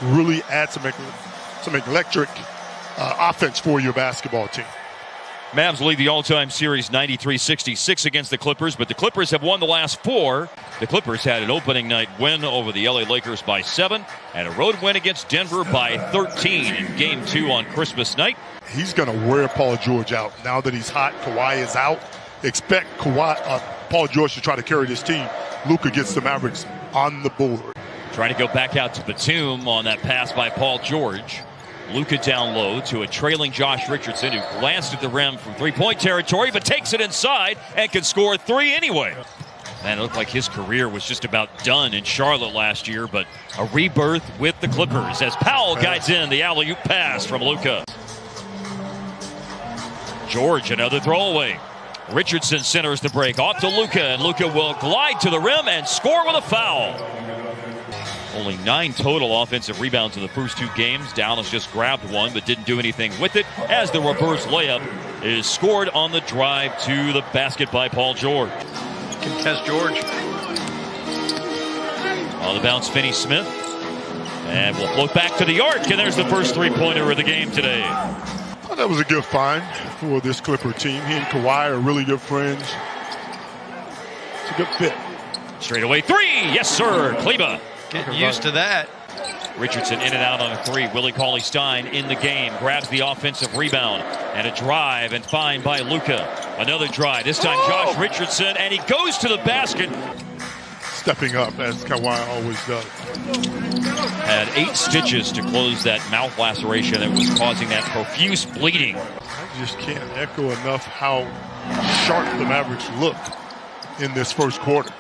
Really add some electric offense for your basketball team. Mavs lead the all-time series 93-66 against the Clippers, but the Clippers have won the last 4. The Clippers had an opening night win over the LA Lakers by 7 and a road win against Denver by 13 in Game 2 on Christmas night. He's going to wear Paul George out. Now that he's hot, Kawhi is out. Expect Paul George to try to carry this team. Luka gets the Mavericks on the board. Trying to go back out to Batum on that pass by Paul George. Luka down low to a trailing Josh Richardson, who glanced at the rim from three-point territory, but takes it inside and can score 3 anyway. Man, it looked like his career was just about done in Charlotte last year, but a rebirth with the Clippers as Powell guides in the alley-oop pass from Luka. George, another throwaway. Richardson centers the break off to Luka, and Luka will glide to the rim and score with a foul. Only 9 total offensive rebounds in the first 2 games. Dallas just grabbed one but didn't do anything with it, as the reverse layup is scored on the drive to the basket by Paul George. Contest George. On the bounce, Finney-Smith. And we'll float back to the arc, and there's the first 3-pointer of the game today. Well, that was a good find for this Clipper team. He and Kawhi are really good friends. It's a good fit. Straightaway 3, yes sir, Kleba. Getting used to that. Richardson in and out on a 3. Willie Cauley-Stein in the game. Grabs the offensive rebound. And a drive and find by Luka. Another drive. This time Josh Richardson. And he goes to the basket. Stepping up as Kawhi always does. Had 8 stitches to close that mouth laceration that was causing that profuse bleeding. I just can't echo enough how sharp the Mavericks look in this first quarter.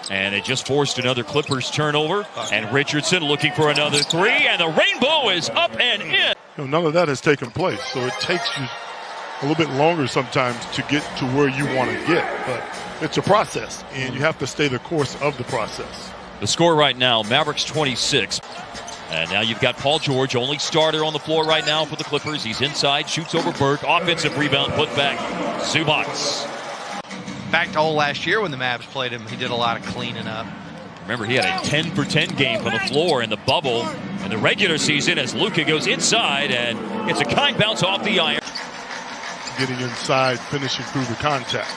And it just forced another Clippers turnover. And Richardson looking for another 3. And the rainbow is up and in. None of that has taken place. So it takes you a little bit longer sometimes to get to where you want to get. But it's a process, and you have to stay the course of the process. The score right now, Mavericks 26. And now you've got Paul George, only starter on the floor right now for the Clippers. He's inside, shoots over Burke. Offensive rebound put back. Zubac. Back to last year when the Mavs played him, he did a lot of cleaning up. Remember, he had a 10-for-10 game from the floor in the bubble in the regular season as Luka goes inside, and it's a kind bounce off the iron. Getting inside, finishing through the contact.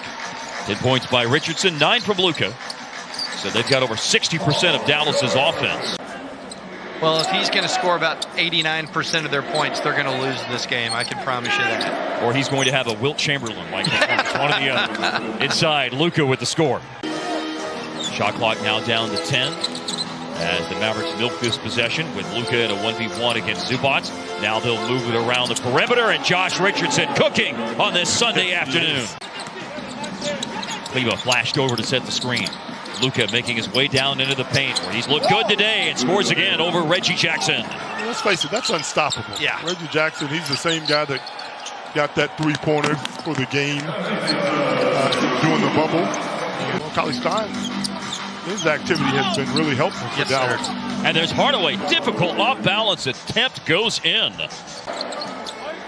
10 points by Richardson, 9 from Luka. So they've got over 60% of Dallas's offense. Well, if he's going to score about 89% of their points, they're going to lose this game. I can promise you that. Or he's going to have a Wilt Chamberlain like that. One or the other. Inside, Luka with the score. Shot clock now down to 10 as the Mavericks milk this possession with Luka in a 1v1 against Zubac. Now they'll move it around the perimeter, and Josh Richardson cooking on this Sunday afternoon. Kleba flashed over to set the screen. Luka making his way down into the paint where he's looked good today and scores again over Reggie Jackson. Let's face it, that's unstoppable. Yeah. Reggie Jackson, he's the same guy that got that 3-pointer for the game during the bubble. Cauley-Stein, his activity has been really helpful for Dallas. Sir. And there's Hardaway. Difficult off-balance attempt goes in.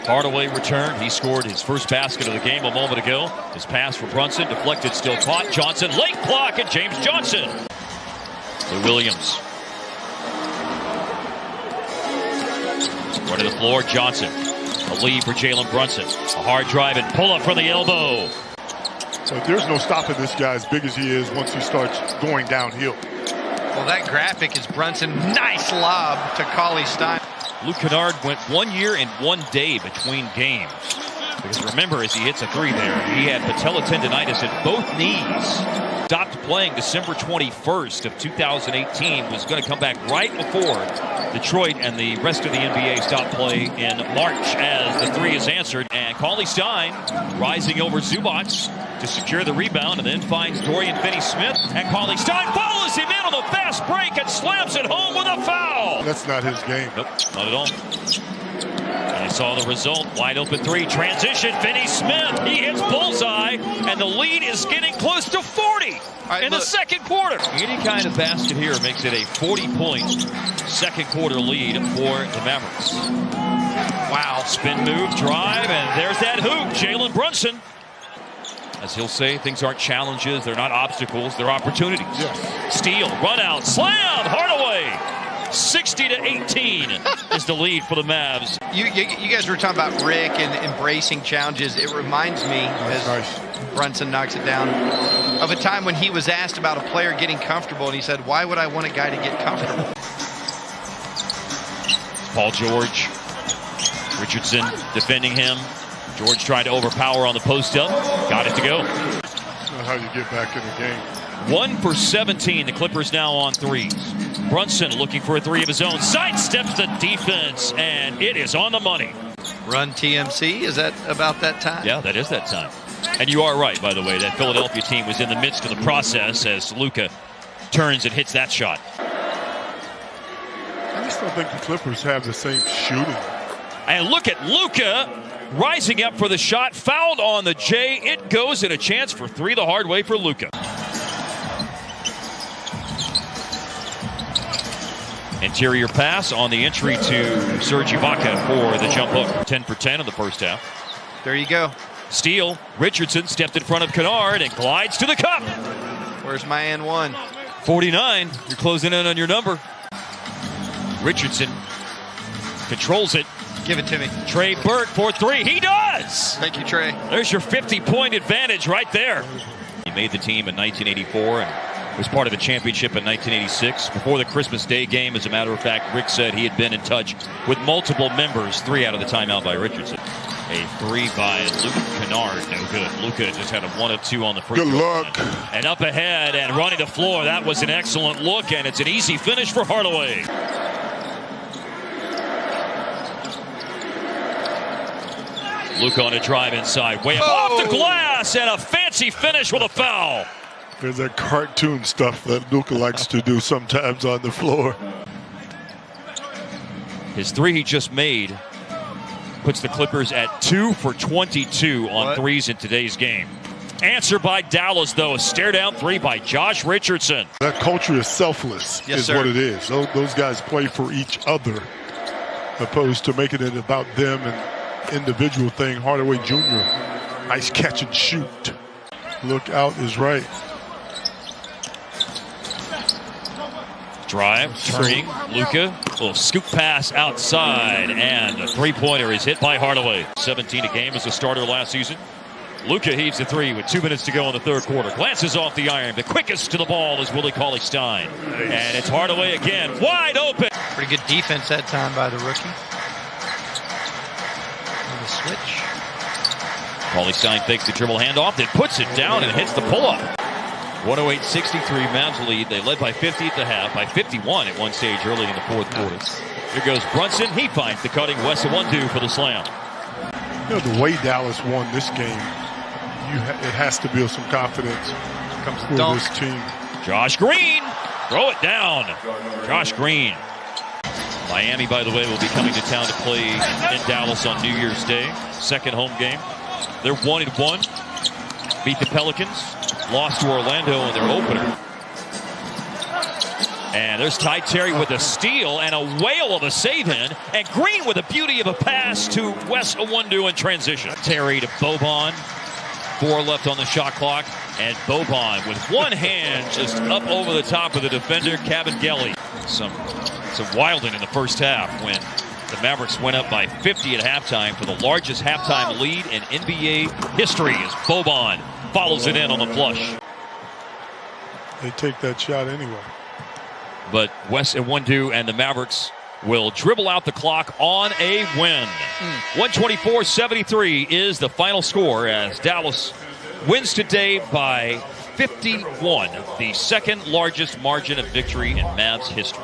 Hardaway returned. He scored his first basket of the game a moment ago. His pass for Brunson, deflected, still caught. Johnson, late block, and James Johnson. Lou Williams. Right to the floor, Johnson. A lead for Jalen Brunson. A hard drive and pull up from the elbow. So there's no stopping this guy as big as he is once he starts going downhill. Well, that graphic is Brunson. Nice lob to Cauley-Stein. Luke Kennard went 1 year and 1 day between games. Because remember, as he hits a 3 there, he had patella tendonitis in both knees. Stopped playing December 21st of 2018. Was going to come back right before Detroit and the rest of the NBA stopped play in March as the 3 is answered. And Cauley-Stein rising over Zubac to secure the rebound and then finds Dorian Finney-Smith. And Cauley-Stein follows him in on the fast break and slams it home with a foul. That's not his game. Nope, not at all. And you saw the result. Wide open 3. Transition. Finney-Smith. He hits bullseye. And the lead is getting close to 40 in the second quarter. Any kind of basket here makes it a 40-point second quarter lead for the Mavericks. Wow. Spin move, drive, and there's that hoop. Jalen Brunson. As he'll say, things aren't challenges, they're not obstacles, they're opportunities. Yes. Steal, run out, slam, Hardaway. 60-18 is the lead for the Mavs. You guys were talking about Rick and embracing challenges. It reminds me, as Brunson knocks it down, of a time when he was asked about a player getting comfortable, and he said, "Why would I want a guy to get comfortable?" Paul George, Richardson defending him. George tried to overpower on the post-up. Got it to go. That's not how you get back in the game. 1 for 17. The Clippers now on threes. Brunson looking for a three of his own. Sidesteps the defense, and it is on the money. Run TMC, is that about that time? Yeah, that is that time. And you are right, by the way. That Philadelphia team was in the midst of the process as Luka turns and hits that shot. I just don't think the Clippers have the same shooting. And look at Luka rising up for the shot. Fouled on the J. It goes, and a chance for three the hard way for Luka. Interior pass on the entry to Serge Ibaka for the jump hook. 10 for 10 in the first half. There you go. Steal. Richardson stepped in front of Kennard and glides to the cup. Where's my N1? 49. You're closing in on your number. Richardson controls it. Give it to me. Trey Burke for three. He does! Thank you, Trey. There's your 50-point advantage right there. He made the team in 1984 and was part of the championship in 1986. Before the Christmas Day game, as a matter of fact, Rick said he had been in touch with multiple members. 3 out of the timeout by Richardson. A three by Luke Kennard. No good. Luka just had a 1 of 2 on the free throw. Good luck. And up ahead and running the floor. That was an excellent look, and it's an easy finish for Hardaway. Luka on a drive inside. Way up off the glass, and a fancy finish with a foul. There's that cartoon stuff that Luka likes to do sometimes on the floor. His three he just made puts the Clippers at 2 for 22 on threes in today's game. Answer by Dallas, though. A stare-down three by Josh Richardson. That culture is selfless, yes, is sir. what it is. Those guys play for each other, opposed to making it about them and individual thing. Hardaway Jr., nice catch and shoot. Look out is right. Drive, turning, Luka, little scoop pass outside, and the three-pointer is hit by Hardaway. 17 a game as a starter last season. Luka heaves the three with 2 minutes to go in the third quarter. Glances off the iron. The quickest to the ball is Willie Cauley-Stein. And it's Hardaway again, wide open. Pretty good defense that time by the rookie. And the switch. Cauley-Stein fakes the dribble handoff, then puts it down and hits the pull-up. 108-63 Mavs lead. They led by 50 at the half, by 51 at one stage early in the fourth quarter. Here goes Brunson. He finds the cutting Wes Iwundu for the slam. You know, the way Dallas won this game, it has to build some confidence for this team. Josh Green, throw it down. Josh Green. Miami, by the way, will be coming to town to play in Dallas on New Year's Day. Second home game. They're 1-1. Beat the Pelicans. Lost to Orlando in their opener. And there's Ty Terry with a steal and a whale of a save-in. And Green with a beauty of a pass to Wes Iwundu in transition. Terry to Boban. 4 left on the shot clock. And Boban with one hand just up over the top of the defender, Kabengele. Some wilding in the first half when the Mavericks went up by 50 at halftime for the largest halftime lead in NBA history as Boban follows it in on the flush. They take that shot anyway. But Wes Iwundu and the Mavericks will dribble out the clock on a win. 124-73 is the final score as Dallas wins today by 51, the second largest margin of victory in Mavs history.